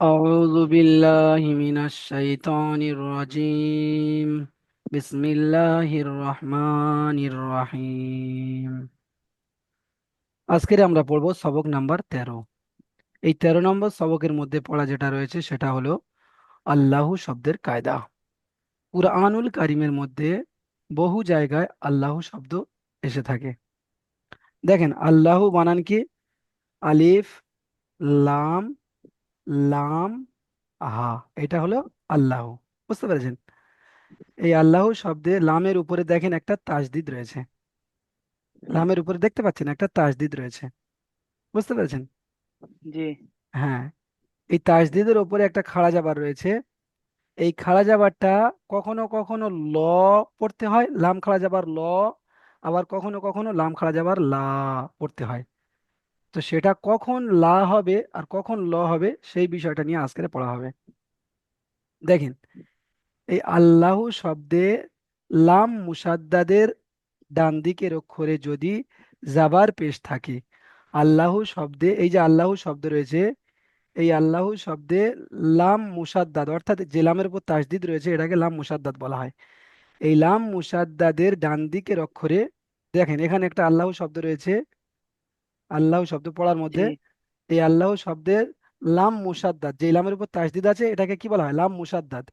أعوذ بالله من الشيطان الرجيم. بسم الله الرحمن الرحيم। আজকের আমরা পড়ব সবক নাম্বার 13। এই 13 নম্বর সবকের মধ্যে পড়া যেটা রয়েছে সেটা হলো আল্লাহু শব্দের কায়দা। কুরআনুল কারীমের মধ্যে বহু জায়গায় আল্লাহু শব্দ এসে থাকে। দেখেন, আল্লাহু বানান কি? আলিফ, লাম, লাম, হা। এটা হলো আল্লাহু। বুঝতে পেরেছেন? এই আল্লাহ শব্দে লামের উপরে দেখেন একটা তাসদিদ রয়েছে। লামের উপরে দেখতে পাচ্ছেন একটা তাসদিদ রয়েছে। বুঝতে পেরেছেন? জি। হ্যাঁ, এই তাসদিদের উপরে একটা খাড়া জাবার রয়েছে। এই খাড়া জাবারটা কখনো কখনো ল পড়তে হয়, লাম খাড়া জাবার ল। আবার কখনো কখনো লাম খাড়া জাবার লা পড়তে হয়। তো সেটা কখন লা হবে আর কখন ল হবে সেই বিষয়টা নিয়ে আজকে পড়া হবে। দেখেন, এই আল্লাহ শব্দে লাম মুসাদ্দাদের ডান দিকের অক্ষরে যদি জাবার পেশ থাকে, আল্লাহ শব্দে এই যে আল্লাহ শব্দ রয়েছে, এই আল্লাহ শব্দে লাম মুসাদ্দাদ অর্থাৎ যে লামের উপর তাসদিদ রয়েছে এটাকে লাম মুসাদ্দাদ বলা হয়। এই লাম মুসাদ্দাদের ডান দিকের অক্ষরে দেখেন এখানে একটা আল্লাহ শব্দ রয়েছে। আল্লাহ শব্দ পড়ার জি। মধ্যে এই আল্লাহ শব্দের লাম মুসাদ্দাদ, যে লামের উপর তাসদিদ আছে এটাকে কি বলা হয়? লাম মুসাদ্দাদ।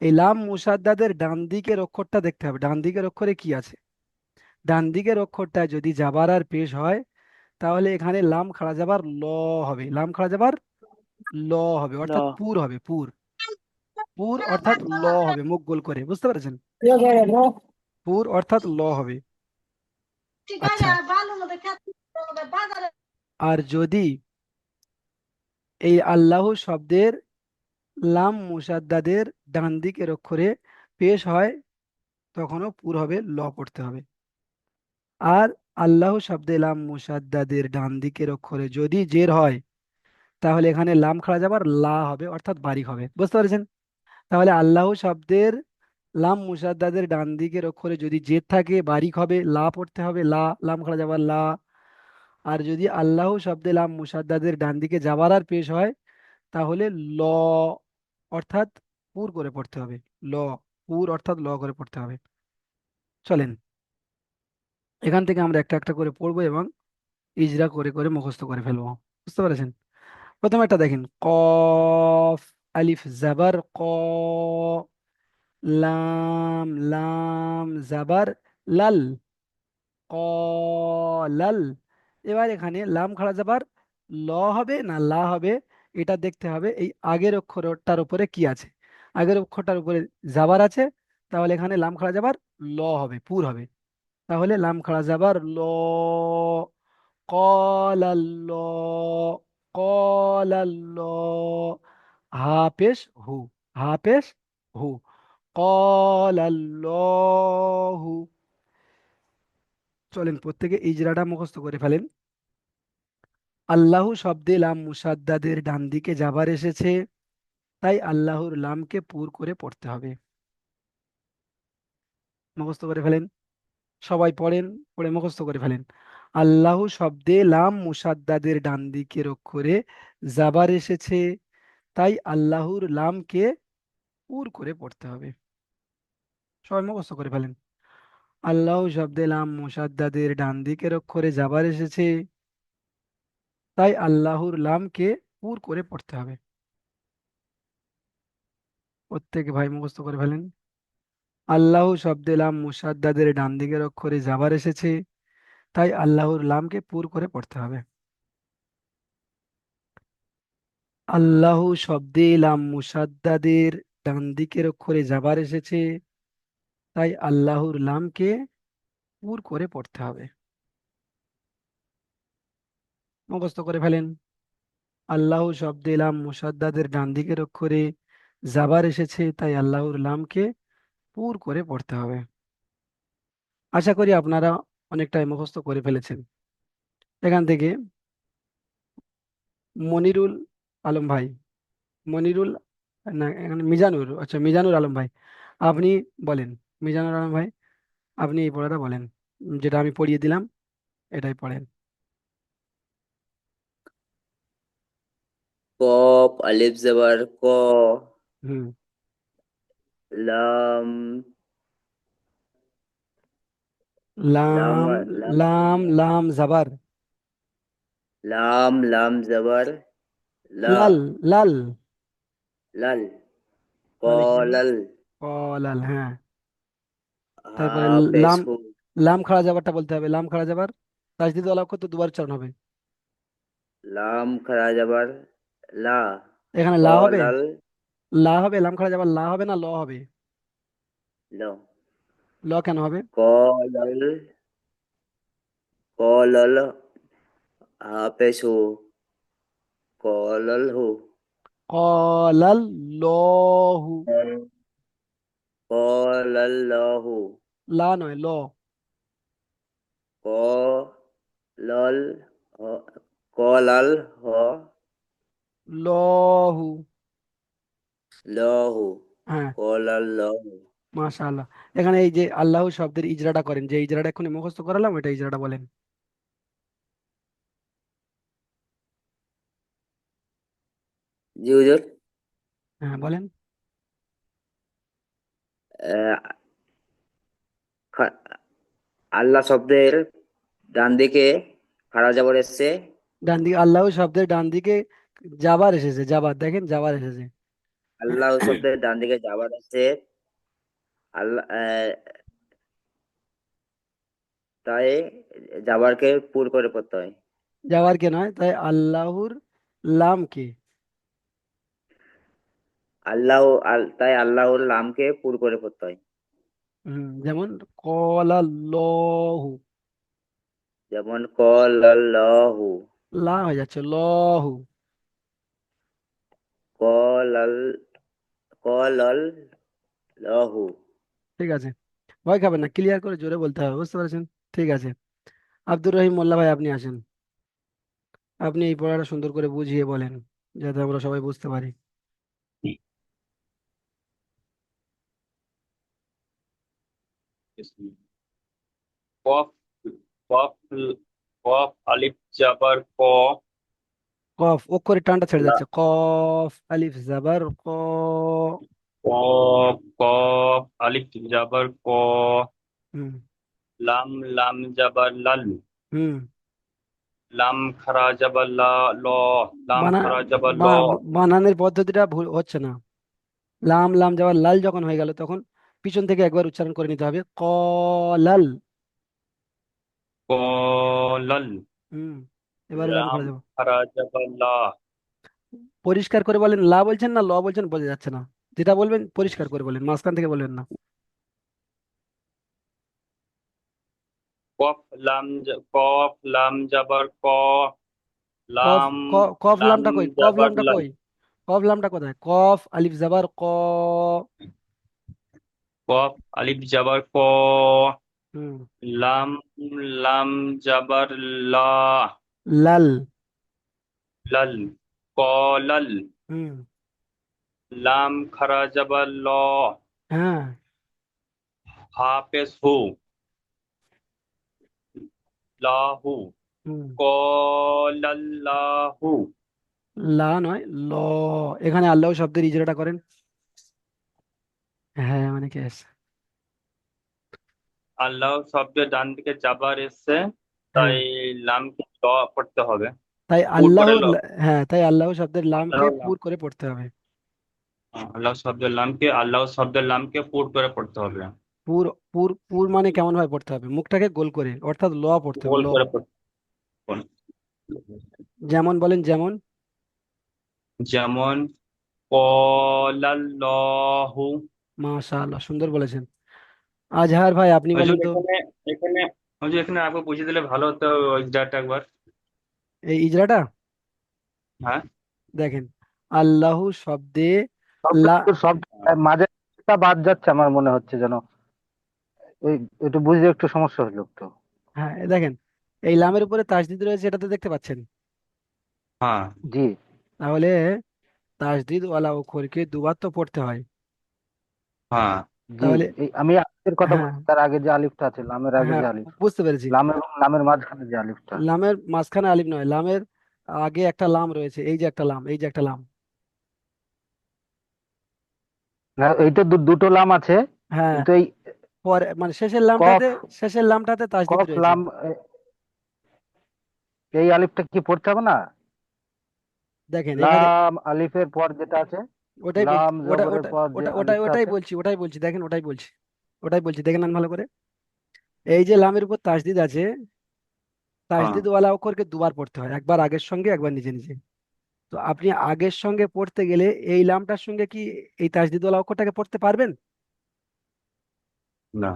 এই লাম মুসাদ্দাদের ডান দিকের অক্ষরটা দেখতে হবে, ডান দিকের অক্ষরে কি আছে। ডান দিকের অক্ষরটা যদি জাবার আর পেশ হয় তাহলে এখানে লাম খাড়া যাবার ল হবে, লাম খাড়া যাবার ল হবে ল। অর্থাৎ পুর হবে, পুর। পুর অর্থাৎ ল হবে, মুখ গোল করে। বুঝতে পেরেছেন? পুর অর্থাৎ ল হবে। আচ্ছা, আর যদি এই আল্লাহ শব্দের লাম মুসাদ্দাদের ডান দিকের অক্ষরে পেশ হয় তখনও পুর হবে, ল পড়তে হবে। আর আল্লাহ শব্দে লাম মুসাদ্দাদের ডান দিকের অক্ষরে যদি জের হয় তাহলে এখানে লাম খাড়া যাবার লা হবে অর্থাৎ বারিক হবে। বুঝতে পারছেন? তাহলে আল্লাহ শব্দের লাম মুসাদ্দাদের ডান দিকের অক্ষরে যদি জেদ থাকে বারিক হবে, লা পড়তে হবে, লা, লাম খাড়া যাবার লা। আর যদি আল্লাহ শব্দে লাম মুসাদ্দাদের ডান দিকে যাবার আর পেশ হয় তাহলে ল অর্থাৎ পুর করে পড়তে হবে। ল, পুর অর্থাৎ ল করে পড়তে হবে। চলেন, এখান থেকে আমরা একটা একটা করে পড়বো এবং ইজরা করে করে মুখস্থ করে ফেলবো। বুঝতে পেরেছেন? প্রথমে একটা দেখেন, কফ, আলিফ জাবার ক, লাম, লাম জাবার লাল, কলাল। এবার এখানে লাম খাড়া যাবার ল হবে না লা হবে এটা দেখতে হবে। এই আগের অক্ষরটার উপরে কি আছে? আগের অক্ষরটার উপরে জাবার আছে, তাহলে এখানে লাম খাড়া যাবার ল হবে, পুর হবে। তাহলে লাম খাড়া যাবার ল, কলাল্ল, কলাল্ল, হাফেশ হু, হাফেশ হু, কলাল্লাহু। চলেন প্রত্যেকে ইজরাটা মুখস্থ করে ফেলেন। আল্লাহ শব্দে লাম মুসাদ্দাদের ডান দিকে যাবার এসেছে, তাই আল্লাহর লামকে পুর করে পড়তে হবে। মুখস্থ করে ফেলেন, সবাই পড়েন, পড়ে মুখস্থ করে ফেলেন। আল্লাহ শব্দে লাম মুসাদ্দাদের ডান দিকের অক্ষরে যাবার এসেছে, তাই আল্লাহর লামকে পুর করে পড়তে হবে। সবাই মুখস্থ করে ফেলেন। আল্লাহ শব্দে লাম মুসাদ্দাদের ডান দিকের অক্ষরে যাবার এসেছে, তাই আল্লাহর লামকে পুর করে পড়তে হবে। প্রত্যেকে ভাই মুখস্থ করে ফেলেন। আল্লাহ শব্দে লাম মুসাদ্দাদের ডান দিকের অক্ষরে যাবার এসেছে, তাই আল্লাহর লামকে পুর করে পড়তে হবে। আল্লাহ শব্দে লাম মুসাদ্দাদের ডান দিকের অক্ষরে যাবার এসেছে, তাই আল্লাহর লামকে পুর করে পড়তে হবে। মুখস্থ করে ফেলেন। আল্লাহ শব্দে লাম মুসাদ্দাদের ডান দিকের অক্ষরে যাবার এসেছে, তাই আল্লাহর লামকে পুর করে পড়তে হবে। আশা করি আপনারা অনেকটাই মুখস্থ করে ফেলেছেন। এখান থেকে মনিরুল আলম ভাই, মনিরুল, না এখানে মিজানুর, আচ্ছা মিজানুর আলম ভাই, আপনি বলেন। মিজানুর আলম ভাই, আপনি এই পড়াটা বলেন, যেটা আমি পড়িয়ে দিলাম এটাই পড়েন। কপ আলিফ জবর ক, হুম। লাম, লাম, লাম। লাম, লাম লাম জাবার। লাম, লাম জবর লা, লাল। লাল। লাল, তাহলে কি হবে? কলাল, কলাল, হ্যাঁ। তারপরে লাম। হাফেজু, লাম খাড়া যাবারটা বলতে হবে, লাম খাড়া যাবার তাজদিদ ওয়ালা অক্ষর তো দুবার উচ্চারণ হবে। লাম খারা জবর লা, এখানে লা হবে। কলাল, লা হবে, লাম খাড়া যাবার লা হবে না ল হবে? ল, ল কেন হবে? কলাল, কলাল, হাফেজু, কলাল হু, কলাল লহু। কলাল্লাহু, লা নয়, ল। কলল, হ, কলাল হ, লহু। লহু, হ্যাঁ। কলাল্লাহু। মাশাআল্লাহ। এখানে এই যে আল্লাহ শব্দের ইজরাটা করেন, যে ইজরাটা এক্ষুনি মুখস্থ করালাম, ওইটা ইজরাটা বলেন। জি হুজুর। হ্যাঁ বলেন। আহ, খা- আল্লাহ শব্দের ডান দিকে খাড়া জবর এসছে। ডান দিকে আল্লাহ শব্দের ডান দিকে জাবার এসেছে, জাবার দেখেন, জাবার এসেছে। আল্লাহ শব্দের ডান দিকে যাবার আছে। আল্লাহ তাই যাবারকে পুর করে পড়তে হয়। যাবার কে নয়, তাই আল্লাহর লাম কে। আল্লাহ তাই আল্লাহর লামকে পুর করে পড়তে হয়। যেমন কলাল্লাহু। যেমন কলাল্লাহু, লা হয়ে যাচ্ছে লহু। কলাল, কলাল্লাহু। ঠিক আছে, ভয় খাবেন না, ক্লিয়ার করে জোরে বলতে হবে, বুঝতে পারছেন? ঠিক আছে। আব্দুর রহিম মোল্লা ভাই, আপনি আসেন। আপনি এই পড়াটা সুন্দর করে বুঝিয়ে বলেন, যাতে আমরা সবাই বুঝতে পারি। কফ, কফ, কফ আলিফ জাবার ক, কফ অক্ষরের টানটা ছেড়ে লা, যাচ্ছে, কফ আলিফ জাবার ক। কফ, কফ আলিফ জাবার ক, হুম। লাম, লাম জাবার লাল, হুম। লাম খারা জাবার লা, ল, লাম বানা খারা জাবার ল, বানানের পদ্ধতিটা ভুল হচ্ছে না। লাম লাম যাওয়ার লাল যখন হয়ে গেল, তখন পিছন থেকে একবার উচ্চারণ করে নিতে হবে, কলাল। কলাল, হুম। এবারে লাম লাম খাড়া যাবো। খারা জাবার লা, পরিষ্কার করে বলেন, লা বলছেন না ল বলছেন, বোঝা যাচ্ছে না। যেটা বলবেন পরিষ্কার করে বলেন, মাঝখান থেকে বলবেন না। কফ লাম, কফ লাম জাবার ক, কফ লাম, কফ লাম লামটা কই? কফ জাবার লামটা লাল, কই? কফ লামটা কোথায়? কফ আলিফ জাবার ক। কফ আলিফ জাবার ক, হুম। লাম, লাম জাবার লা, লাল। লাল, কলাল, হুম। লাম খারা জাবার ল, হ্যাঁ। হাফেজ হু, লাহু, হুম। কলাল্লাহু। লা নয়, ল। এখানে আল্লাহ শব্দের ইজরাটা করেন। হ্যাঁ মানে কি আছে? আল্লাহ শব্দের ডান দিকে যাবার এসছে, হ্যাঁ। তাই লামকে ল পড়তে হবে, তাই পুর করে আল্লাহর ল। হ্যাঁ, তাই আল্লাহ শব্দের লামকে আল্লাহর লাম, পুর করে পড়তে হবে। আল্লাহ শব্দের লামকে, আল্লাহ শব্দের লামকে পুর করে পড়তে হবে, পুর। পুর পুর মানে কেমন ভাবে পড়তে হবে? মুখটাকে গোল করে, অর্থাৎ ল পড়তে হবে, গোল ল। করে পড়তে হবে। যেমন বলেন, যেমন। যেমন কলাল্লাহু। মাশাআল্লাহ, সুন্দর বলেছেন। আজহার ভাই, আপনি হুজুর বলেন তো। এখানে, এখানে হুজুর এখানে আগে বুঝিয়ে দিলে ভালো হতো ওই জায়গাটা একবার। এই ইজরাটা হ্যাঁ। দেখেন, আল্লাহ শব্দে লা। সবকিছু সব মাঝে একটা বাদ যাচ্ছে আমার মনে হচ্ছে যেন, এই একটু বুঝতে একটু সমস্যা হলো একটু। হ্যাঁ দেখেন, এই লামের উপরে তাসদিদ রয়েছে, এটা তো দেখতে পাচ্ছেন। হ্যাঁ। জি। তাহলে তাসদিদ ওয়ালা অক্ষরকে দুবার তো পড়তে হয়। হ্যাঁ। জি, তাহলে এই আমি আলিফের কথা হ্যাঁ। বলছি, তার আগে যে আলিফটা আছে, লামের আগে হ্যাঁ যে আলিফ, বুঝতে পেরেছি। লাম এবং লামের মাঝখানে যে আলিফটা। লামের মাঝখানে আলিফ নয়, লামের আগে একটা লাম রয়েছে, এই যে একটা লাম, এই যে একটা লাম। না, এই তো দুটো লাম আছে, হ্যাঁ, কিন্তু এই পরে মানে কফ শেষের লামটাতে তাসদিদ কফ রয়েছে। লাম এই আলিফটা কি পড়তে হবে না? দেখেন এখানে, লাম আলিফের পর যেটা আছে, ওটাই বলছি, লাম জবরের পর যে আলিফটা আছে। ওটাই বলছি, দেখেন ওটাই বলছি, দেখেন না ভালো করে। এই যে লামের উপর তাসদিদ আছে, हाँ তাসদিদ ওয়ালা অক্ষরকে দুবার পড়তে হয়, একবার আগের সঙ্গে, একবার নিজে নিজে। তো আপনি আগের সঙ্গে পড়তে গেলে এই লামটার সঙ্গে কি এই তাসদিদ ওয়ালা অক্ষরটাকে পড়তে পারবেন? ना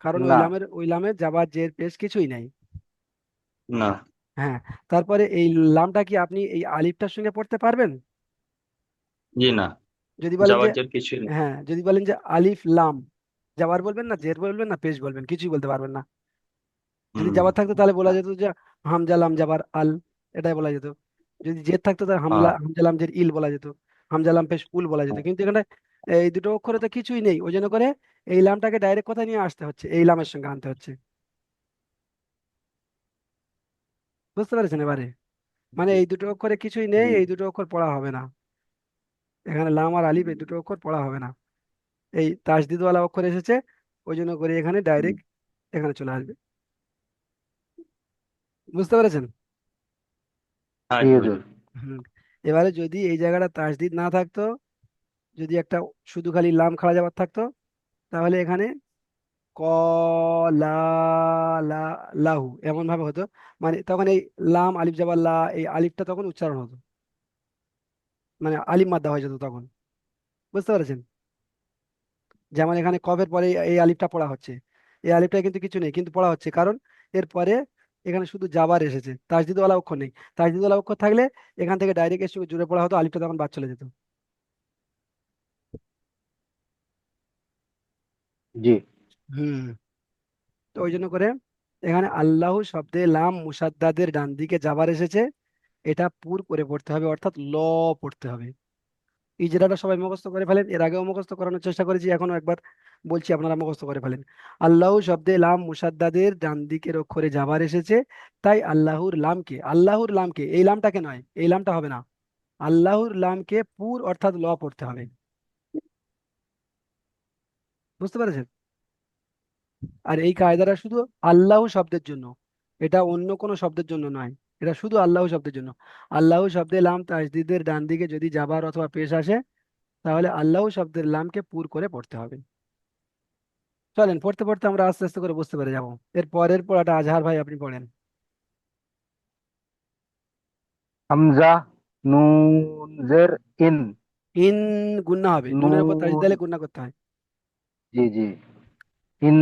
কারণ না, ওই লামের জাবার জের পেশ কিছুই নাই। ना হ্যাঁ, তারপরে এই লামটা কি আপনি এই আলিফটার সঙ্গে পড়তে পারবেন? जी ना যদি বলেন যে, যাওয়ার জের কিছু নেই। হ্যাঁ, যদি বলেন যে আলিফ লাম, জাবার বলবেন না, জের বলবেন না, পেশ বলবেন, কিছুই বলতে পারবেন না। যদি হুম জাবার থাকতো তাহলে বলা যেত যে হামজা লাম জাবার আল, এটাই বলা যেত। যদি জের থাকতো তাহলে হ্যাঁ হামজা লাম জের ইল বলা যেত, হামজা লাম পেশ উল বলা যেত। কিন্তু এখানে এই দুটো অক্ষরে তো কিছুই নেই, ওই জন্য করে এই লামটাকে ডাইরেক্ট কোথায় নিয়ে আসতে হচ্ছে, এই লামের সঙ্গে আনতে হচ্ছে। বুঝতে পেরেছেন এবারে? মানে এই দুটো অক্ষরে কিছুই নেই, জি এই দুটো অক্ষর পড়া হবে না। এখানে লাম আর আলিফ এই দুটো অক্ষর পড়া হবে না। এই তাসদিদওয়ালা অক্ষর এসেছে, ওই জন্য করে এখানে ডাইরেক্ট এখানে চলে আসবে। বুঝতে পেরেছেন? হ্যাঁ জি জি হুজুর। হুজুর। হুম। এবারে যদি এই জায়গাটা তাসদিদ না থাকতো, যদি একটা শুধু খালি লাম খাড়া যাবার থাকতো, তাহলে এখানে ক লা লা লাহু এমন ভাবে হতো। মানে তখন এই লাম আলিফ যাবার লা, এই আলিফটা তখন উচ্চারণ হতো, মানে আলিফ মাদ্দা হয়ে যেত তখন। বুঝতে পেরেছেন? যেমন এখানে কফের পরে এই আলিফটা পড়া হচ্ছে, এই আলিফটা কিন্তু কিছু নেই, কিন্তু পড়া হচ্ছে কারণ এর পরে এখানে শুধু জাবার এসেছে, তাসদিদওয়ালা অক্ষর নেই। তাসদিদওয়ালা অক্ষর থাকলে এখান থেকে ডাইরেক্ট এসে জুড়ে পড়া হতো, আলিফটা তখন বাদ চলে যেত। জি। হুম। তো ওই জন্য করে এখানে আল্লাহ শব্দে লাম মুসাদ্দাদের ডান দিকে জাবার এসেছে, এটা পুর করে পড়তে হবে, অর্থাৎ ল পড়তে হবে। ইজরাটা সবাই মুখস্থ করে ফেলেন, এর আগেও মুখস্থ করানোর চেষ্টা করেছি, এখনো একবার বলছি, আপনারা মুখস্থ করে ফেলেন। আল্লাহ শব্দে লাম মুসাদ্দাদের ডান দিকের অক্ষরে জাবার এসেছে, তাই আল্লাহর লামকে, এই লামটাকে নয়, এই লামটা হবে না, আল্লাহর লামকে পুর অর্থাৎ ল পড়তে হবে। বুঝতে পেরেছেন? আর এই কায়দাটা শুধু আল্লাহ শব্দের জন্য, এটা অন্য কোনো শব্দের জন্য নয়, এটা শুধু আল্লাহ শব্দের জন্য। আল্লাহ শব্দে লাম তাজদিদের ডান দিকে যদি জাবার অথবা পেশ আসে, তাহলে আল্লাহ শব্দের লামকে পুর করে পড়তে হবে। চলেন পড়তে পড়তে আমরা আস্তে আস্তে করে বুঝতে পেরে যাবো। এর পরের পড়াটা আজহার ভাই আপনি পড়েন। হামজা, নুন জের ইন, ইন, গুন্না হবে, নুনের উপর তাজদিদ নুন, দিলে গুন্না করতে হয়। জি জি, ইন,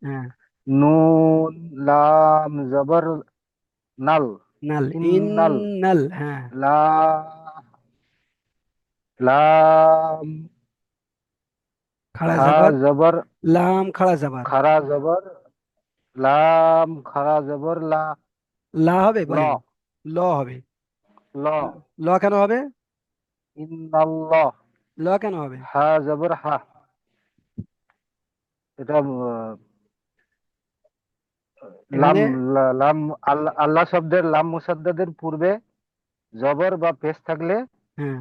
হ্যাঁ, নুন, লাম জবর নাল, নাল, ইন ইন্নাল, নাল, হ্যাঁ, লা, লাম, খাড়া হা জাবার, জবর, লাম খাড়া জাবার, খারা জবর, লাম খারা জবর লা, লা হবে ল, বলেন, ল হবে। ল, ল কেন হবে? ইন্নাল্লাহ, ল কেন হবে? হা জবর হা, এটা লাম, এখানে, লাম, আল্লাহ আল্লাহ শব্দের লাম মুসাদ্দাদের পূর্বে জবর বা পেশ থাকলে হ্যাঁ,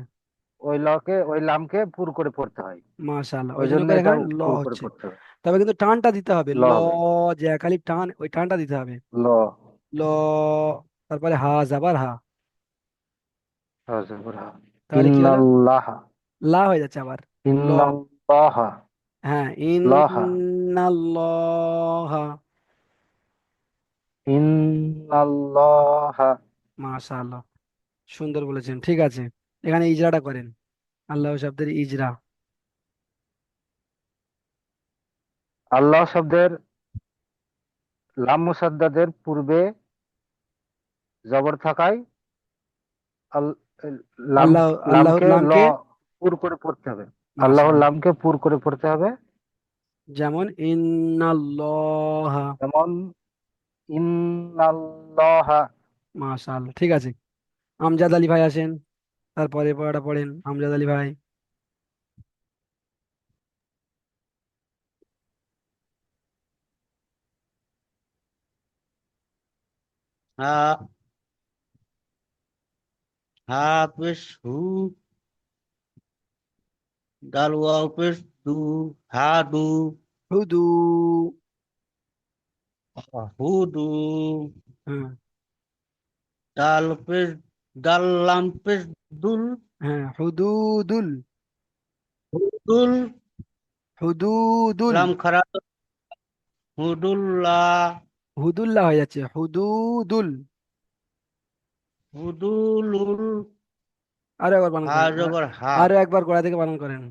ওই লকে ওই লামকে পুর করে পড়তে হয়। মাশাআল্লাহ, ওই ওই জন্য জন্য করে এটা এখানে ল পুর করে হচ্ছে। পড়তে হবে। তবে কিন্তু টানটা দিতে হবে, ল ল, হবে, যে একালিপ টান, ওই টানটা দিতে হবে। ল, ল, তারপরে হা জাবার হা, হা জবর হা, তাহলে কি হলো? ইন্নাল্লাহ, লা হয়ে যাচ্ছে আবার। ল, ইন্নাল্লাহ, হ্যাঁ, লাহ, ইন্নাল্লাহ, ইন্নাল্লাহ। মাশাআল্লাহ, সুন্দর বলেছেন, ঠিক আছে। এখানে ইজরাটা করেন, আল্লাহ শব্দের ইজরা। আল্লাহ শব্দের লাম মুসাদ্দাদের পূর্বে জবর থাকায় আল- লাম, আল্লাহর লামকে ল নামকে, পুর করে পড়তে হবে। আল্লাহর মাশাআল্লাহ, লামকে পুর করে পড়তে হবে। যেমন ইন্নাল্লাহ, যেমন ইন্নাল্লাহ। মাশাআল্লাহ, ঠিক আছে। আমজাদ আলী ভাই আসেন, তারপরে পড়াটা পড়েন আমজাদ আলী ভাই। ها ها بش هو ডাল ওয়াও পেশ দু, হা দু, হুদু। হুদু, হ্যাঁ ডাল পেশ ডাল লাম পেশ দুল, হ্যাঁ, হুদুদুল। হুদুল, হুদুদুল। লাম খারা হুদুল্লাহ, হুদুল্লাহ হয়ে যাচ্ছে, হুদুদুল। হুদুলুল, আরো একবার বানান হা করেন, জবর হা, আরো একবার গোড়া থেকে বানান করেন।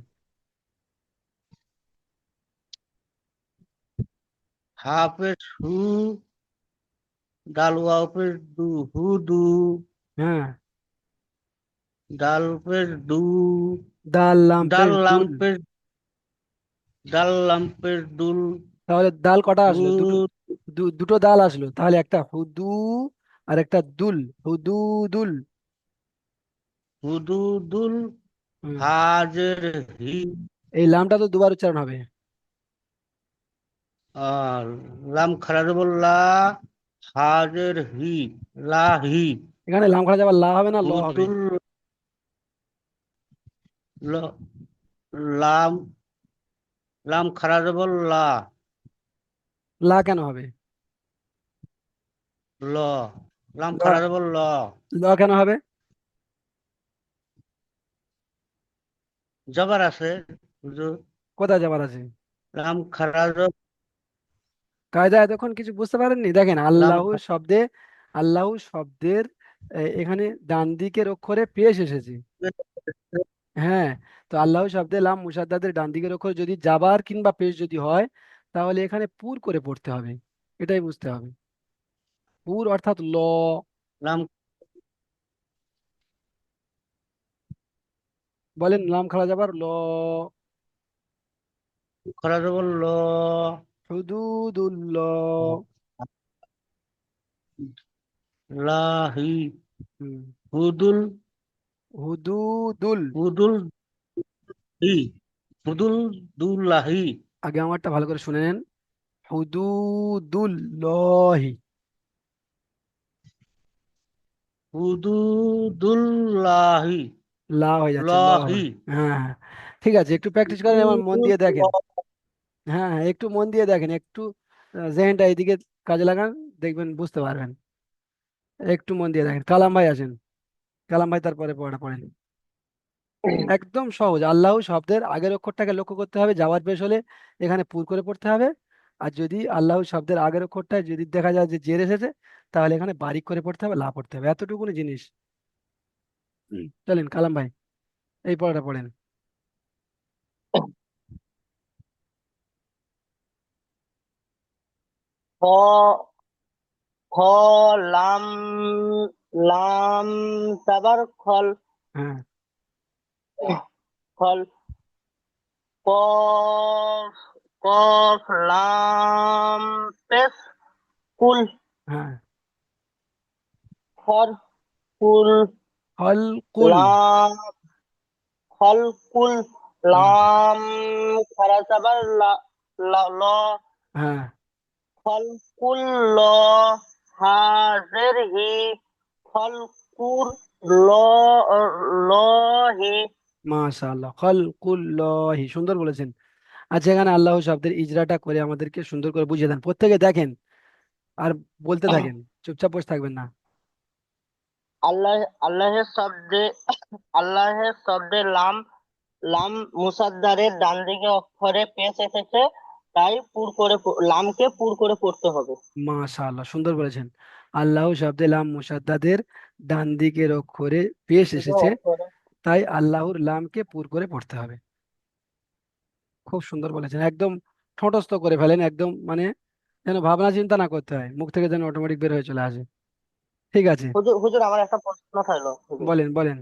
হা পেশ হু, ডাল ওয়াও পেশ দু, হুদু, হ্যাঁ, ডাল পেশ দু, দাল লাম ডাল পেশ লাম দুল। পেশ ডাল লাম পেশ দুল, তাহলে দাল কটা হু, আসলো? দুটো। দুটো দাল আসলো, তাহলে একটা হুদু আর একটা দুল। হুদুদুল। হুদু দুল, হুম। হাজের হি, এই লামটা তো দুবার উচ্চারণ হবে। আর লাম খারা জবর লা, হাজের হি, লাহি, এখানে লাম খাড়া যাবার লা হবে না, ল হবে? হুদুল, ল, লাম লাম খারা জবর লা, লা কেন হবে? ল, লাম ল। খারা জবর ল, ল কেন হবে? জবর আছে, হুজুর। কোথায় যাবার আছে? লাম খারা জবর, কায়দা এতক্ষণ কিছু বুঝতে পারেননি? দেখেন, লাম আল্লাহ শব্দের এখানে ডান দিকের অক্ষরে পেশ এসেছে। হ্যাঁ। তো আল্লাহ শব্দে লাম মুসাদ্দাদের ডান দিকের অক্ষর যদি জাবার কিংবা পেশ যদি হয়, তাহলে এখানে পুর করে পড়তে হবে। এটাই বুঝতে হবে। পুর অর্থাৎ ল। লাম বলেন, লাম খাড়া যাবার ল। খারা জবর ল, হুদুদুল্লাহ। লাহি, হুম। হুদুল, হুদুদুল। হুদুল হি, হুদুল দুল্লাহি, আগে আমারটা ভালো করে শুনে নেন। হুদুদুল্লাহি। হুদুদুল্লাহি, লা হয়ে যাচ্ছে, ল হবে। লাহি, হ্যাঁ হ্যাঁ, ঠিক আছে, একটু প্র্যাকটিস করেন, আমার মন দিয়ে দেখেন। হ্যাঁ হ্যাঁ, একটু মন দিয়ে দেখেন, একটু জেনটা এইদিকে কাজে লাগান, দেখবেন বুঝতে পারবেন। একটু মন দিয়ে দেখেন। কালাম ভাই আসেন। কালাম ভাই তারপরে পড়াটা পড়েন। একদম সহজ। আল্লাহ শব্দের আগের অক্ষরটাকে লক্ষ্য করতে হবে, যাওয়ার পেশ হলে এখানে পুর করে পড়তে হবে। আর যদি আল্লাহ শব্দের আগের অক্ষরটায় যদি দেখা যায় যে জের এসেছে, তাহলে এখানে বারিক করে পড়তে হবে, লা পড়তে হবে, এতটুকুনি জিনিস। চলেন কালাম ভাই, এই পড়াটা পড়েন। খ খ লাম লাম তারপর খল হ্যাঁ খল কফ কফ লাম পেশ কুল হ্যাঁ। খর কুল হল কুল। লাম খল কুল হুম। লাম খারা তারপর ল হ্যাঁ। খল কুল ল হাজের হি খল কুর ল ল হি মাশাআল্লাহ, খলকুল্লাহি, সুন্দর বলেছেন। আচ্ছা, এখানে আল্লাহ শব্দের ইজরাটা করে আমাদেরকে সুন্দর করে বুঝিয়ে দেন, প্রত্যেকে দেখেন আর বলতে থাকেন, চুপচাপ বসে থাকবেন না। আল্লাহ আল্লাহের শব্দে আল্লাহের শব্দে লাম লাম মুসাদ্দারের ডান দিকে অক্ষরে পেশ এসেছে, তাই লামকে পুর করে পড়তে হবে। মাশাআল্লাহ, সুন্দর বলেছেন। আল্লাহ শব্দে লাম মুসাদ্দাদের ডান দিকের অক্ষরে পেশ দিকে এসেছে, অক্ষরে তাই আল্লাহর লামকে পুর করে পড়তে হবে। খুব সুন্দর বলেছেন, একদম ঠোঁটস্থ করে ফেলেন, একদম মানে যেন ভাবনা চিন্তা না করতে হয়, মুখ থেকে যেন অটোমেটিক বের হয়ে চলে আসে। ঠিক আছে, হুজুর হুজুর আমার একটা প্রশ্ন থাকলো হুজুর। বলেন বলেন।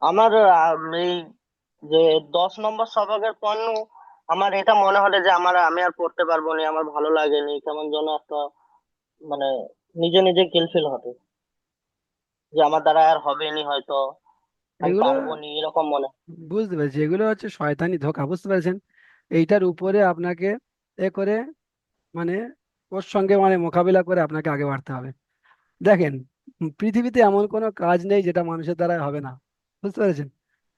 আমার এই যে 10 নম্বর সবকের পণ্য, আমার এটা মনে হলে যে আমি আর পড়তে পারবো না, আমার ভালো লাগেনি, কেমন যেন একটা মানে নিজে নিজে ফিল হতো যে আমার দ্বারা আর হবে নি হয়তো, আমি এগুলো পারবো নি, এরকম মনে হয়। বুঝতে পেরেছি, এগুলো হচ্ছে শয়তানি ধোঁকা, বুঝতে পেরেছেন? এইটার উপরে আপনাকে এ করে মানে ওর সঙ্গে মানে মোকাবিলা করে আপনাকে আগে বাড়তে হবে। দেখেন, পৃথিবীতে এমন কোনো কাজ নেই যেটা মানুষের দ্বারা হবে না, বুঝতে পেরেছেন?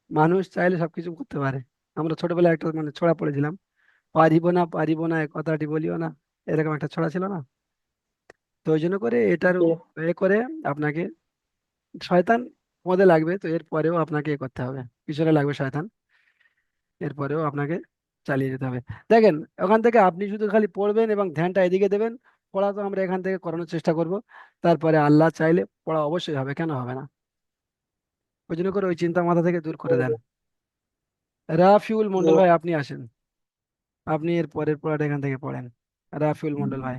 মানুষ চাইলে সবকিছু করতে পারে। আমরা ছোটবেলায় একটা মানে ছড়া পড়েছিলাম, পারিব না এ কথাটি বলিও না, এরকম একটা ছড়া ছিল না? তো ওই জন্য করে এটার যে এ করে আপনাকে শয়তান মধ্যে লাগবে, তো এরপরেও আপনাকে এ করতে হবে, পিছনে লাগবে শয়তান, এরপরেও আপনাকে চালিয়ে যেতে হবে। দেখেন, ওখান থেকে আপনি শুধু খালি পড়বেন এবং ধ্যানটা এদিকে দেবেন। পড়া তো আমরা এখান থেকে করানোর চেষ্টা করব, তারপরে আল্লাহ চাইলে পড়া অবশ্যই হবে, কেন হবে না? ওই জন্য করে ওই চিন্তা মাথা থেকে দূর করে দেন। রাফিউল যে মন্ডল ভাই আপনি আসেন, আপনি এর পরের পড়াটা এখান থেকে পড়েন। রাফিউল মন্ডল ভাই।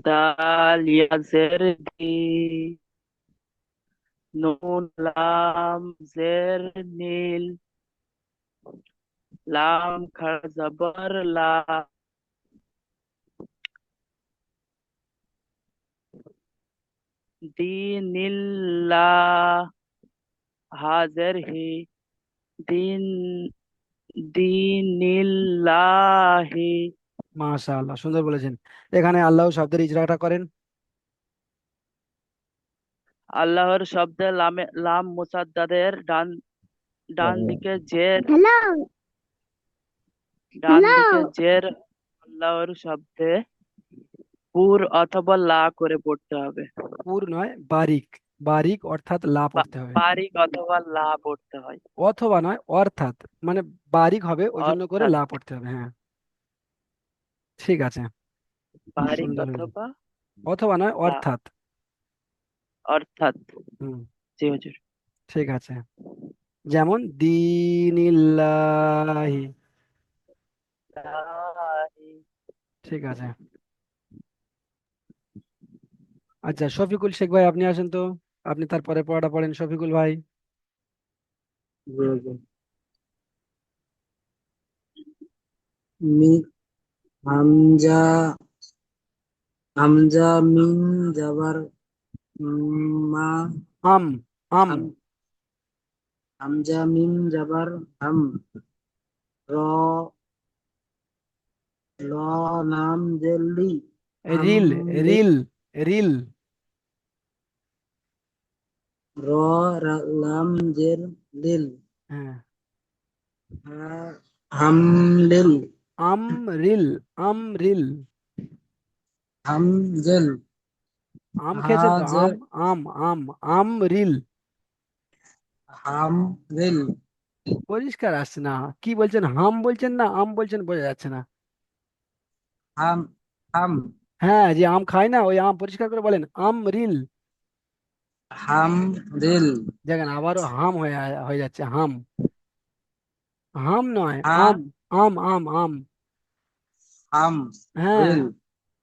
দাল ইয়া জের দি, নুন লাম জের নীল, লাম খাড়া জবর লা, দিন লা, হাজের হি, দিন দিনিল্লাহি। মাশাআল্লাহ, সুন্দর বলেছেন। এখানে আল্লাহ শব্দের ইজরাটা করেন। আল্লাহর শব্দে লাম মুসাদ্দাদের ডান ডান দিকে জের, আল্লাহর শব্দে পুর অথবা লা করে পড়তে হবে। পুর নয়, বারিক। বারিক অর্থাৎ লা পড়তে হবে। বারিক অথবা লা পড়তে হয়। অথবা নয়, অর্থাৎ, মানে বারিক হবে ওই জন্য করে অর্থাৎ লা পড়তে হবে, হ্যাঁ। ঠিক আছে, বারিক সুন্দর হয়েছে। অথবা অথবা নয়, লা, অর্থাৎ। অর্থাৎ। হুম। জি হুজুর। ঠিক আছে, যেমন দিনিল্লাহি। লাহি। ঠিক আছে। আচ্ছা, শফিকুল শেখ ভাই আপনি আসেন তো, আপনি তারপরে পড়াটা পড়েন শফিকুল ভাই। মি হামজা হামজা মিম জাবার মা আম। আম। হাম হামজা মিম জাবার হাম র র নাম জেলি হাম রিল। লে রিল। রিল। র লাম জের লিল হ্যাঁ। হাম লিল আম রিল। আম রিল। হাম জেল আম হা খেয়েছেন তো? আম। জের আম। আম। আম রিল। হাম রিল পরিষ্কার আসছে না, কি বলছেন? হাম বলছেন না আম বলছেন, বোঝা যাচ্ছে না। হাম হাম হ্যাঁ, যে আম খায় না ওই আম, পরিষ্কার করে বলেন আম রিল। হাম রিল দেখেন আবারও হাম হয়ে হয়ে যাচ্ছে, হাম। হাম নয়, হা আম। আম। আম। আম। হাম হ্যাঁ। রিল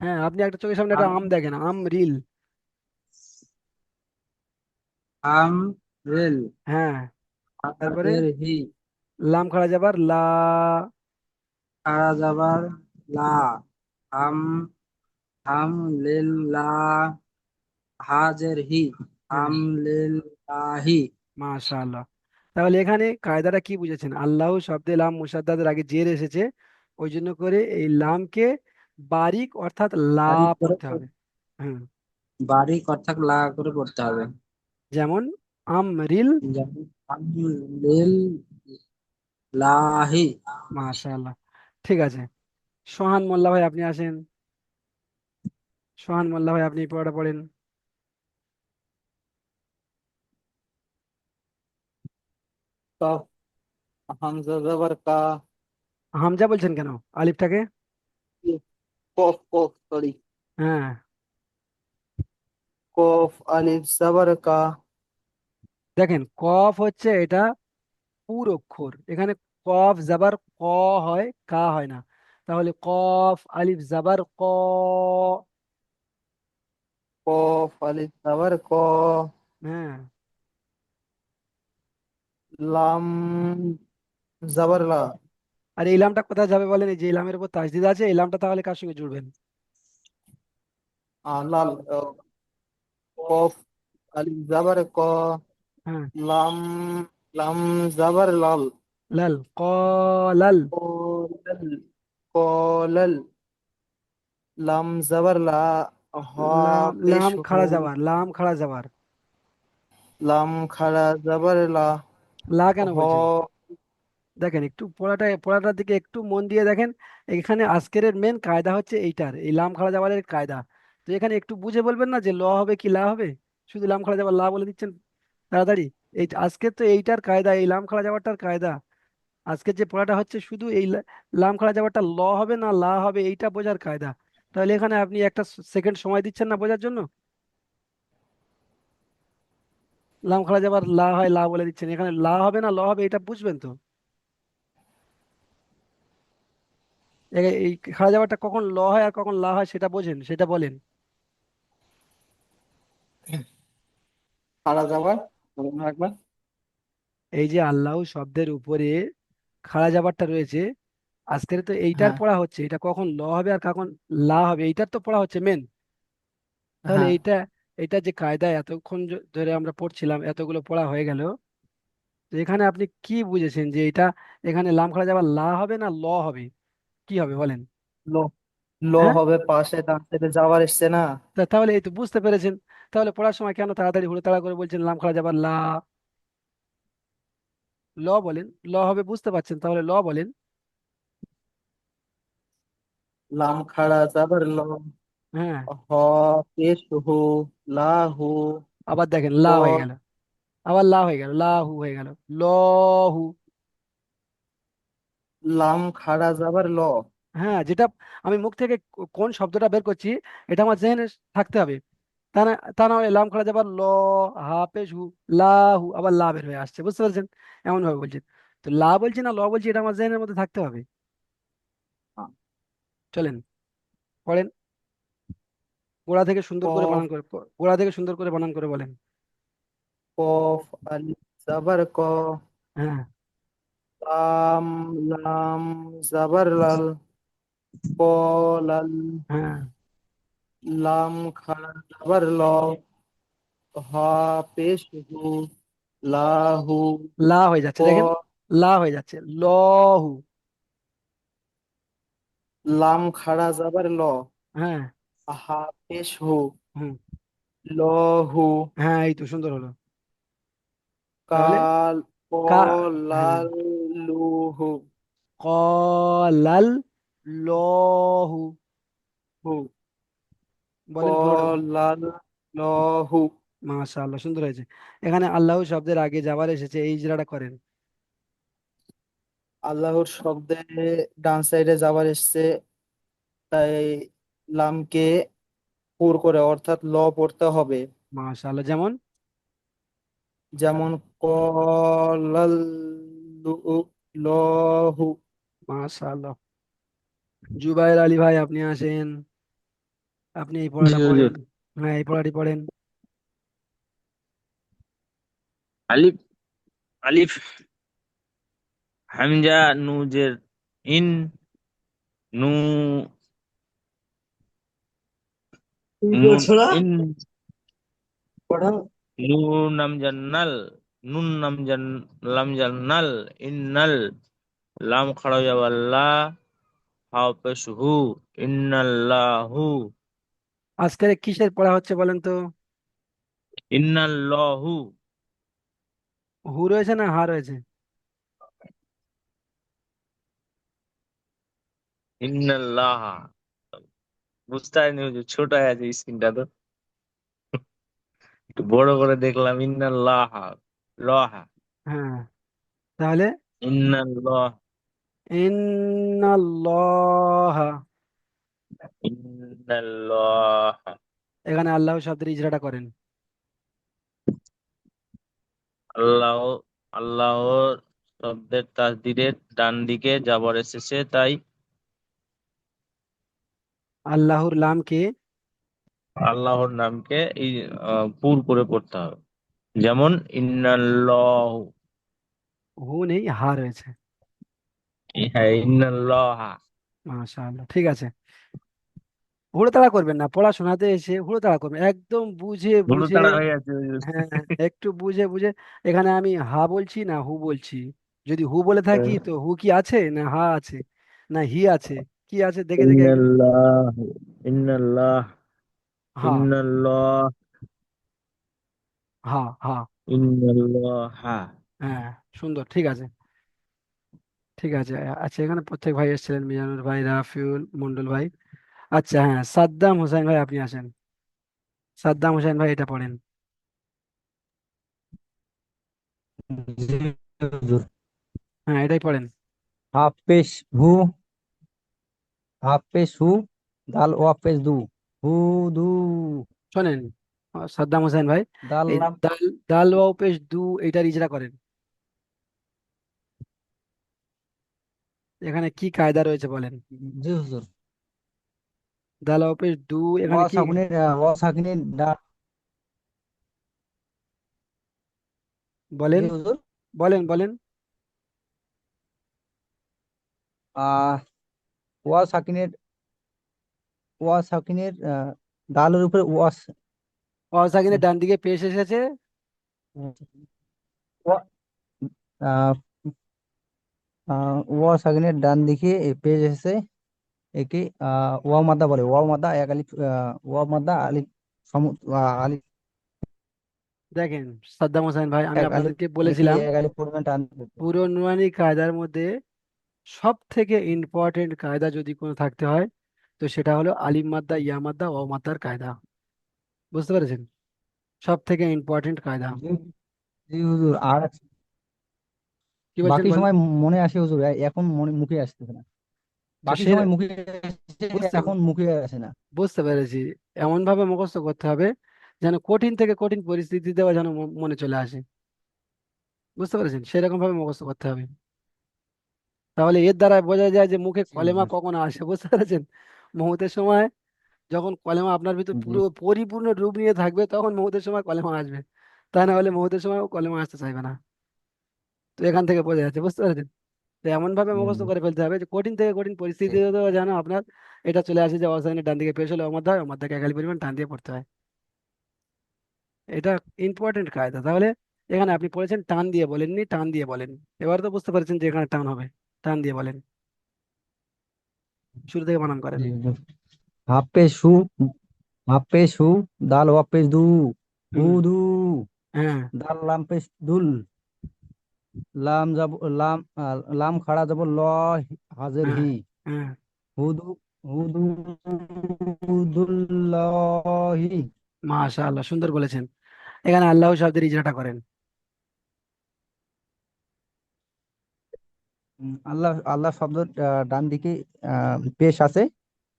হ্যাঁ, আপনি একটা চোখের সামনে একটা হাম আম দেখেন, আম রিল। হাম রিল হ্যাঁ। তারপরে হাজের হি লাম খাড়া যাবার লা। খাড়া যাবার লা হাম হাম লিল লা হাজের হি হ্যাঁ। হাম লিল লাহি মাশাআল্লাহ। তাহলে এখানে কায়দাটা কি বুঝেছেন? আল্লাহ শব্দে লাম মুসাদ্দাদের আগে জের এসেছে, ওই জন্য করে এই লামকে বারিক অর্থাৎ লা বারিক করে পড়তে হবে। হ্যাঁ। বারিক অর্থাৎ লা করে পড়তে হবে যেমন আমরিল। যেমন হাম লিল লাহি মাশাআল্লাহ। ঠিক আছে, সোহান মোল্লা ভাই আপনি আসেন। সোহান মোল্লা ভাই আপনি পড়াটা পড়েন। কফ হামজা জবর কা, হামজা বলছেন কেন আলিফটাকে? কফ কফ সরি, হ্যাঁ। কফ আলিফ জবর কা, দেখেন কফ হচ্ছে এটা পুর অক্ষর, এখানে কফ জাবার ক হয়, কা হয় না। তাহলে কফ আলিফ জাবার ক। কফ আলিফ জবর ক, হ্যাঁ। লাম জবর লা, আর এই লামটা কোথায় যাবে বলেন? এই যে এই লামের উপর তাসদিদ আছে, এই লামটা তাহলে কার সঙ্গে জুড়বেন? লাল কফ আলিফ জবর ক, হ্যাঁ। লাম লাম জবর লাল, লাল কলাল। কলাল কলাল, লাম জবর লা, হা লাম পেশ লাম হু, খাড়া যাবার, লাম খাড়া যাবার। লাম খাড়া যাবার লা। লা কেন হ বলছেন? দেখেন একটু পড়াটার দিকে একটু মন দিয়ে দেখেন। এখানে আজকের মেন কায়দা হচ্ছে এইটার, এই লাম খাড়া জাবারের কায়দা। তো এখানে একটু বুঝে বলবেন না যে ল হবে কি লা হবে, শুধু লাম খাড়া জাবার লা বলে দিচ্ছেন তাড়াতাড়ি। এই আজকে তো এইটার কায়দা, এই লাম খাড়া জাবারটার কায়দা। আজকে যে পড়াটা হচ্ছে শুধু এই লাম খাড়া জাবারটা ল হবে না লা হবে এইটা বোঝার কায়দা। তাহলে এখানে আপনি একটা সেকেন্ড সময় দিচ্ছেন না বোঝার জন্য? লাম খাড়া যাবার লা হয় লা বলে দিচ্ছেন, এখানে লা হবে না ল হবে এটা বুঝবেন তো। এই খাড়া যাবারটা কখন ল হয় আর কখন লা হয় সেটা বোঝেন, সেটা বলেন। খাড়া যাবার, বলুন একবার। এই যে আল্লাহ শব্দের উপরে খাড়া যাবারটা রয়েছে, আজকের তো এইটার হ্যাঁ, পড়া হচ্ছে, এটা কখন ল হবে আর কখন লা হবে এইটার তো পড়া হচ্ছে মেন। তাহলে হ্যাঁ। এইটা যে কায়দায় এতক্ষণ ধরে আমরা পড়ছিলাম, এতগুলো পড়া হয়ে গেল, তো এখানে আপনি কি বুঝেছেন যে এটা এখানে লাম খাড়া যাবার লা হবে না ল হবে, কি হবে বলেন? ল, ল হ্যাঁ, হবে, পাশে ডান সাইডে যাবার এসছে না। তাহলে এই তো বুঝতে পেরেছেন। তাহলে পড়ার সময় কেন তাড়াতাড়ি হুড়োতাড়া করে বলছেন লাম খাড়া যাবার লা? ল বলেন, ল হবে বুঝতে পারছেন, তাহলে ল বলেন। লাম খাড়া যাবার ল। হ্যাঁ, হ পেশ হু, লা হু। আবার দেখেন ক লা হয়ে গেল, আবার লা হয়ে গেল, লাহু হয়ে গেল, লহু। লাম খাড়া যাবার ল। হ্যাঁ, যেটা আমি মুখ থেকে কোন শব্দটা বের করছি এটা আমার জেনে থাকতে হবে। তা না হলে লাম খাড়া যাবার ল, হা পেশ হু, লাহু, আবার লা বের হয়ে আসছে, বুঝতে পারছেন? এমন ভাবে বলছেন। তো লা বলছি না ল বলছি এটা আমার জেনের মধ্যে থাকতে হবে। চলেন পড়েন, গোড়া থেকে সুন্দর করে কফ, বানান করে, গোড়া থেকে সুন্দর করে বানান করে বলেন। কফ আলিফ যাবার ক। হ্যাঁ, লাম, লাম যাবার লাল। ক লাল। হ্যাঁ, লাম খাড়া যাবার ল। হা পেশ হু, লাহু। লা হয়ে যাচ্ছে ক দেখেন, লা হয়ে যাচ্ছে লহু। লাম খাড়া যাবার ল। হ্যাঁ, হা পেশ হু, হুম, লহু। হ্যাঁ এই তো সুন্দর হলো। তাহলে কাল, ক কা হ্যাঁ, লাল লুহু। কলাল লহু। হু, ক বলেন পুরোটা। লাল লহু। মাশাআল্লাহ, সুন্দর হয়েছে। এখানে আল্লাহ শব্দের আগে যাবার এসেছে, এই ইজরাটা করেন। আল্লাহর শব্দে ডান সাইডে যাবার এসছে, তাই লামকে পুর করে অর্থাৎ ল পড়তে হবে। মাশাআল্লাহ, যেমন যেমন কলাল লহু। মাশাআল্লাহ। জুবাইর আলী ভাই আপনি আসেন, আপনি এই জি পড়াটা পড়েন। হুজুর। হ্যাঁ এই পড়াটি পড়েন। আলিফ, আলিফ হামজা নুজের ইন, নু, নুন ইন, নুন নাম জান্নাল, নুন নাম জান, লাম জান্নাল, ইন্নাল, লাম খাড়া যাবাল্লা, হাও পেশ হু, ইন্নাল্লাহু, আজকের কিসের পড়া হচ্ছে বলেন তো? ইন্নাল্লাহু, হু রয়েছে না হা রয়েছে? ইন্নাল্লাহ। বুঝতে পারিনি হুজুর, ছোট হয়ে আছে স্ক্রিনটা তো, একটু বড় করে দেখলাম। ইন্নাল্লাহ, লহা, হ্যাঁ, তাহলে ইন্নাল্লাহ, ইন্নাল্লাহ, ইন্নাল্লাহ। এখানে আল্লাহ শব্দের ইজরাটা করেন। আল্লাহ, আল্লাহ শব্দের তাসদীরের ডান দিকে যাবার এসেছে, তাই আল্লাহর লামকে আল্লাহর নামকে এই পুর করে পড়তে হবে। যেমন ইন্নাল্লাহ, হু নেই হা রয়েছে। হ্যাঁ ইন্নাল্লাহ। মাশাআল্লাহ, ঠিক আছে। হুড়োতাড়া করবেন না, পড়াশোনাতে এসে হুড়োতাড়া করবেন, একদম বুঝে বুঝে। হুড়োতাড়া হয়ে যাচ্ছে হুজুর। হ্যাঁ, একটু বুঝে বুঝে। এখানে আমি হা বলছি না হু বলছি, যদি হু বলে থাকি তো হু কি আছে না হা আছে না হি আছে, কি আছে দেখে দেখে ইন্নাল্লাহ, ইন্নাল্লাহ, হা, ইন্নাল্লাহ, হা, হা। ইন্নাল্লাহা হ্যাঁ, সুন্দর, ঠিক আছে, ঠিক আছে। আচ্ছা, এখানে প্রত্যেক ভাই এসেছিলেন, মিজানুর ভাই, রাফিউল, মন্ডল ভাই। আচ্ছা, হ্যাঁ, সাদ্দাম হোসেন ভাই, আপনি আসেন। সাদ্দাম হোসেন ভাই, এটা পড়েন। জি হুজুর। হ্যাঁ, এটাই পড়েন। হাফ পেশ হু, হাফ পেশ হু, দাল ওয়াফ পেশ দু, হু দু, শোনেন, সাদ্দাম হোসেন ভাই, দাল এই লাম। দাল দাল ওয়াও পেশ দু, এইটার ইজরা করেন। এখানে কি কায়দা রয়েছে বলেন? জি হুজুর। দাল ওয়াও পেশ দু, ওয়া এখানে কি সাকিনের ওয়া সাকিনের দা। জি বলেন, হুজুর। বলেন, বলেন। আহ ওয়া সাকিনের, ওয়া সাকিনের দালের উপরে অসাকিনের ডান দিকে পেশ এসেছে। ওয়া আহ, ওয়া সাকিনের ডান দিকে পেজ এসেছে, একে ওয়া মাদা বলে। ওয়া মাদা এক আলিফ, ওয়া মাদা আলিফ আলিফ, দেখেন সাদ্দাম হোসেন ভাই, আমি এক আলিফ, আপনাদেরকে একে বলেছিলাম এক আলিফ পরিমাণ টান দিতে। পুরো নুরানি কায়দার মধ্যে সব থেকে ইম্পর্টেন্ট কায়দা যদি কোনো থাকতে হয়, তো সেটা হলো আলিম মাদ্দা, ইয়া মাদ্দা, ওয়াও মাদ্দার কায়দা। বুঝতে পেরেছেন? সব থেকে ইম্পর্টেন্ট কায়দা। জি জি হুজুর। আর কি বলছেন বাকি বলেন? সময় মনে আসে হুজুর, এখন মনে মুখে আসতেছে না। তো বাকি সে সময় মুখে আসে, বুঝতে এখন মুখে আসে না। বুঝতে পেরেছি। এমন ভাবে মুখস্থ করতে হবে যেন কঠিন থেকে কঠিন পরিস্থিতিতেও যেন মনে চলে আসে। বুঝতে পেরেছেন? সেরকম ভাবে মুখস্থ করতে হবে। তাহলে এর দ্বারা বোঝা যায় যে মুখে জি কলেমা হুজুর। কখন আসে। বুঝতে পেরেছেন? মুহূর্তের সময় যখন কলেমা আপনার ভিতর জি পুরো পরিপূর্ণ রূপ নিয়ে থাকবে, তখন মুহূর্তের সময় কলেমা আসবে। তা না হলে মুহূর্তের সময় কলেমা আসতে চাইবে না। তো এখান থেকে বোঝা যাচ্ছে। বুঝতে পেরেছেন? তো এমন ভাবে জি মুখস্থ হুজুর। করে ফেলতে হবে যে কঠিন থেকে কঠিন জি পরিস্থিতিতেও যেন আপনার এটা চলে আসে যে অসাইনের ডান দিকে পেশ হলে অমর হয়, অমর দিকে একালি পরিমাণ টান দিয়ে পড়তে হয়। এটা ইম্পর্টেন্ট কায়দা। তাহলে এখানে আপনি পড়েছেন টান দিয়ে বলেননি, টান দিয়ে বলেন। এবার তো বুঝতে পারছেন যে এখানে টান হবে। টান দিয়ে বলেন, শুরু থেকে বানান করেন। জি হুজুর। হাফ পেশ হু, হাফ পেশ হু, দাল ওয়াফ পেশ দু, হু হুম। দু, হ্যাঁ, দাল লাম পেশ দুল, লাম যাব লাম লাম খাড়া যাব ল, হাজের হ্যাঁ, হি, হ্যাঁ। হুদু, হুদু দুল্লাহি। মাশাআল্লাহ, সুন্দর বলেছেন। এখানে আল্লাহ শব্দের ইজরাটা করেন। আল্লাহ, আল্লাহ শব্দ ডান দিকে পেশ আছে।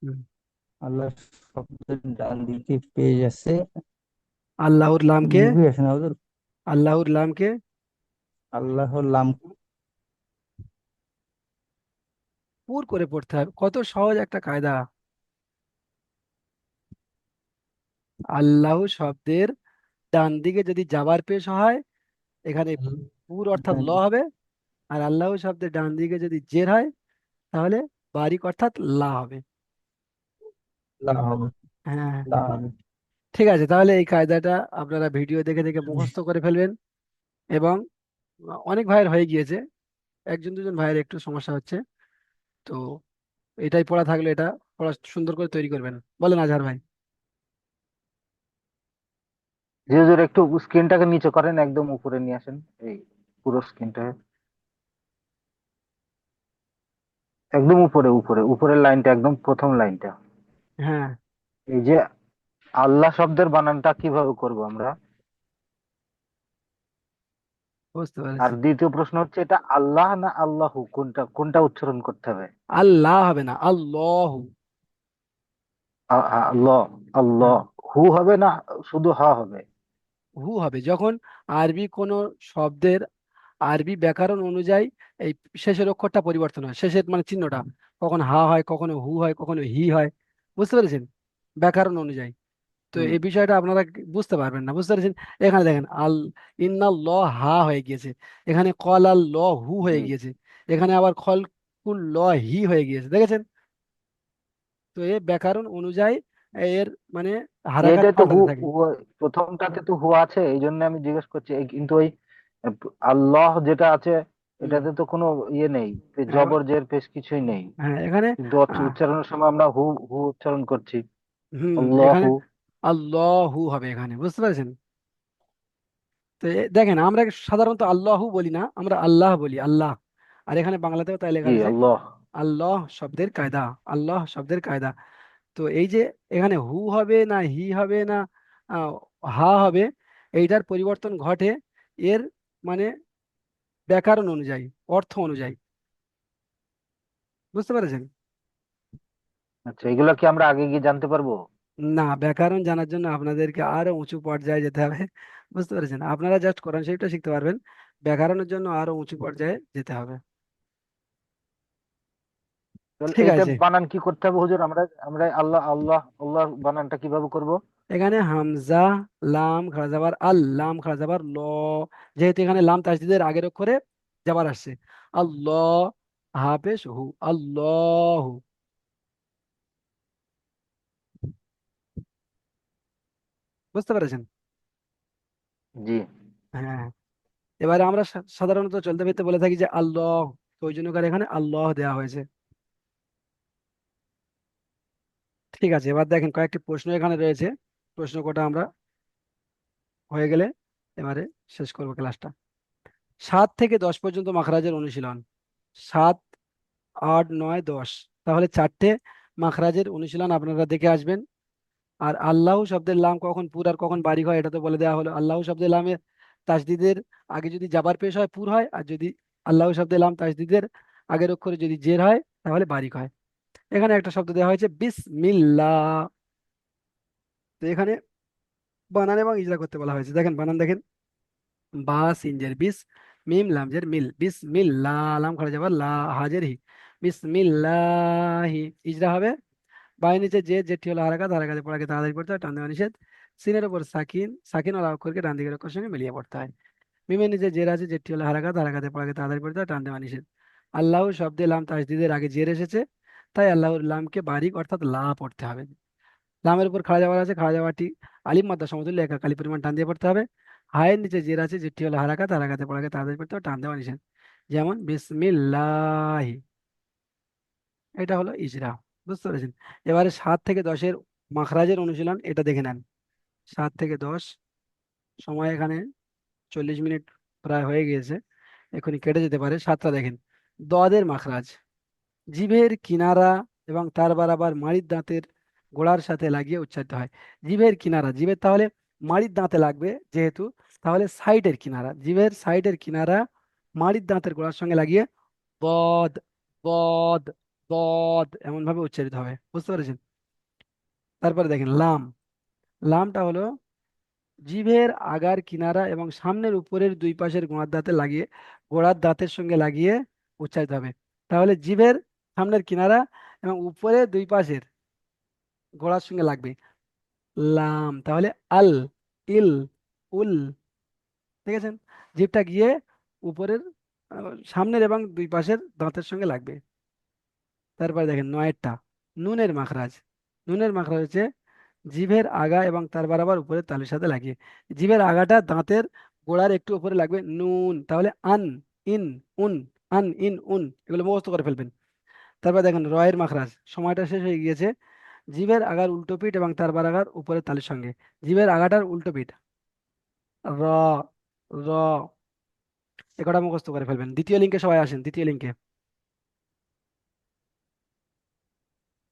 হুম। আল্লাহ শব্দের ডান দিকে পেশ আছে। আল্লাহর লামকে, মুখে আসে না হুজুর। আল্লাহর লামকে আল্লাহর লাম। পুর করে পড়তে হবে। কত সহজ একটা কায়দা। আল্লাহ শব্দের ডান দিকে যদি জাবার পেশ হয়, এখানে পুর অর্থাৎ ল হবে। আর আল্লাহ শব্দের ডান দিকে যদি জের হয়, তাহলে বারিক অর্থাৎ লা হবে। লা হবে, হ্যাঁ, লা হবে। ঠিক আছে। তাহলে এই কায়দাটা আপনারা ভিডিও দেখে দেখে মুখস্থ করে ফেলবেন। এবং অনেক ভাইয়ের হয়ে গিয়েছে, একজন দুজন ভাইয়ের একটু সমস্যা হচ্ছে। তো এটাই পড়া থাকলে এটা পড়া সুন্দর করে তৈরি করবেন। বলেন আজহার ভাই। জি হুজুর, একটু স্ক্রিনটাকে নিচে করেন, একদম উপরে নিয়ে আসেন। এই পুরো স্ক্রিনটা একদম উপরে, উপরে উপরের লাইনটা, একদম প্রথম লাইনটা। হ্যাঁ, এই যে আল্লাহ শব্দের বানানটা কিভাবে করব আমরা? বুঝতে আর পেরেছি। দ্বিতীয় প্রশ্ন হচ্ছে, এটা আল্লাহ না আল্লাহু, কোনটা কোনটা উচ্চারণ করতে হবে? আল্লাহ হবে না, আল্লাহ। আল্লাহ, আল্লাহ। হ্যাঁ, হু হবে না, শুধু হা হবে? হু হবে যখন আরবি কোনো শব্দের আরবি ব্যাকরণ অনুযায়ী এই শেষের অক্ষরটা পরিবর্তন হয়, শেষের মানে চিহ্নটা কখনো হা হয়, কখনো হু হয়, কখনো হি হয়। বুঝতে পেরেছেন? ব্যাকরণ অনুযায়ী। তো হুম এই বিষয়টা আপনারা বুঝতে পারবেন না। বুঝতে পেরেছেন? এখানে দেখেন ইন্নাল ল হা হয়ে গিয়েছে, এখানে কল আল ল হু হয়ে হুম। গিয়েছে, এখানে আবার খল কুল ল হি হয়ে গিয়েছে। দেখেছেন? তো এ ব্যাকরণ অনুযায়ী এর মানে হারাকাত এটাই তো হু, পাল্টাতে থাকে। প্রথমটাতে তো হু আছে, এই জন্য আমি জিজ্ঞেস করছি। কিন্তু ওই আল্লাহ যেটা আছে, হুম। এটাতে তো কোনো ইয়ে নেই, এবার- জবর জের পেশ কিছুই নেই। হ্যাঁ, এখানে কিন্তু আহ, উচ্চারণের সময় আমরা হু, হু উচ্চারণ করছি। হুম, এখানে আল্লাহু। আল্লাহু হবে এখানে। বুঝতে পেরেছেন? তো দেখেন আমরা সাধারণত আল্লাহু বলি না, আমরা আল্লাহ বলি, আল্লাহ। আর এখানে বাংলাতেও তাই লেখা জি আছে আল্লাহ। আল্লাহ শব্দের কায়দা, আল্লাহ শব্দের কায়দা। তো এই যে এখানে হু হবে না হি হবে না আহ, হা হবে, এইটার পরিবর্তন ঘটে এর মানে ব্যাকরণ অনুযায়ী, অর্থ অনুযায়ী। বুঝতে পেরেছেন? আচ্ছা, এগুলো কি আমরা আগে গিয়ে জানতে পারবো? না, ব্যাকরণ জানার জন্য আপনাদেরকে আরো উঁচু পর্যায়ে যেতে হবে। বুঝতে পেরেছেন? আপনারা জাস্ট কোরআন শরীফটা শিখতে পারবেন, ব্যাকরণের জন্য আরো উঁচু পর্যায়ে যেতে হবে। তাহলে ঠিক এইটা আছে, বানান কি করতে হবে হুজুর? আমরা আমরা আল্লাহ আল্লাহ আল্লাহ বানানটা কিভাবে করব? এখানে হামজা, লাম খাড়া যাবার আল, লাম খাড়া যাবার ল, যেহেতু এখানে লাম তাসদিদের আগের অক্ষরে যাবার আসছে, আল্লাহ হাফেজ হু, আল্লাহ। বুঝতে পেরেছেন? জি। হ্যাঁ, এবারে আমরা সাধারণত চলতে ফিরতে বলে থাকি যে আল্লাহ, তো ওই জন্য করে এখানে আল্লাহ দেওয়া হয়েছে। ঠিক আছে, এবার দেখেন কয়েকটি প্রশ্ন এখানে রয়েছে, প্রশ্ন কটা আমরা হয়ে গেলে এবারে শেষ করবো ক্লাসটা। 7 থেকে 10 পর্যন্ত মাখরাজের অনুশীলন। 7, 8, 9, 10, তাহলে 4টে মাখরাজের অনুশীলন আপনারা দেখে আসবেন। আর আল্লাহ শব্দের লাম কখন পুর আর কখন বারিক হয় এটা তো বলে দেওয়া হলো। আল্লাহ শব্দের লামে তাসদিদের আগে যদি জাবার পেশ হয় পুর হয়, আর যদি আল্লাহ শব্দের লাম তাসদিদের আগের অক্ষরে যদি জের হয় তাহলে বারিক হয়। এখানে একটা শব্দ দেওয়া হয়েছে বিসমিল্লাহ। তো এখানে বানান এবং ইজরা করতে বলা হয়েছে। দেখেন বানান দেখেন, বা সিনজের বিস, মিম লামজের মিল, বিসমিল্লাহ, লাম খাড়া যাবার লা, হাজের হি, বিসমিল্লাহি। ইজরা হবে বায়ের নিচে যে, যেটি হলো হারাকাত, হারাকাতে পড়াকে তাড়াতাড়ি পড়তে হয়, টান দেওয়া নিষেধ। সিনের উপর সাকিন, সাকিন ওলা অক্ষরকে ডান দিকের অক্ষরের সঙ্গে মিলিয়ে পড়তে হয়। মিমের নিচে জের আছে, যেটি হলো হারাকাত, হারাকাতে পড়াকে তাড়াতাড়ি পড়তে হয়, টান দেওয়া নিষেধ। আল্লাহ শব্দে লাম তাসদিদের আগে জের এসেছে, তাই আল্লাহর লামকে বারিক অর্থাৎ লা পড়তে হবে। লামের উপর খাড়া যাওয়ার আছে, খাড়া যাওয়াটি আলিফ মাদ্দা সমতুল্য একা কালি পরিমাণ টান দিয়ে পড়তে হবে। হায়ের নিচে জের আছে, যেটি হলো হারাকাত, হারাকাতে পড়াকে তাড়াতাড়ি পড়তে হবে, টান দেওয়া নিষেধ। যেমন বিসমিল্লাহি, এটা হলো ইজরা। বুঝতে পেরেছেন? এবারে 7 থেকে 10-এর মাখরাজের অনুশীলন, এটা দেখে নেন। 7 থেকে 10, সময় এখানে 40 মিনিট প্রায় হয়ে গিয়েছে, এখনই কেটে যেতে পারে। 7টা দেখেন, দদের মাখরাজ, জিভের কিনারা এবং তার বরাবর মাড়ির দাঁতের গোড়ার সাথে লাগিয়ে উচ্চারিত হয়। জিভের কিনারা, জিভের তাহলে মাড়ির দাঁতে লাগবে যেহেতু, তাহলে সাইডের কিনারা, জিভের সাইডের কিনারা মাড়ির দাঁতের গোড়ার সঙ্গে লাগিয়ে বদ, বদ, বদ এমন ভাবে উচ্চারিত হবে। বুঝতে পেরেছেন? তারপরে দেখেন লাম, লামটা হলো জিভের আগার কিনারা এবং সামনের উপরের দুই পাশের গোড়ার দাঁতে লাগিয়ে, গোড়ার দাঁতের সঙ্গে লাগিয়ে উচ্চারিত হবে। তাহলে জিভের সামনের কিনারা এবং উপরের দুই পাশের গোড়ার সঙ্গে লাগবে লাম, তাহলে আল, ইল, উল। ঠিক আছে, জিভটা গিয়ে উপরের সামনের এবং দুই পাশের দাঁতের সঙ্গে লাগবে। তারপরে দেখেন 9টা, নুনের মাখরাজ, নুনের মাখরাজ হচ্ছে জিভের আগা এবং তার বরাবর উপরের তালুর সাথে লাগিয়ে, জিভের আগাটা দাঁতের গোড়ার একটু উপরে লাগবে নুন, তাহলে আন, ইন, উন, আন, ইন, উন, এগুলো মুখস্থ করে ফেলবেন। তারপর দেখেন রয়ের মাখরাজ, সময়টা শেষ হয়ে গিয়েছে। জিভের আগার উল্টো পিঠ এবং তার বারাগার উপরের তালুর সঙ্গে, জিভের আগাটার উল্টো পিঠ র, র, এ কটা মুখস্থ করে ফেলবেন। দ্বিতীয় লিঙ্কে সবাই আসেন, দ্বিতীয় লিঙ্কে।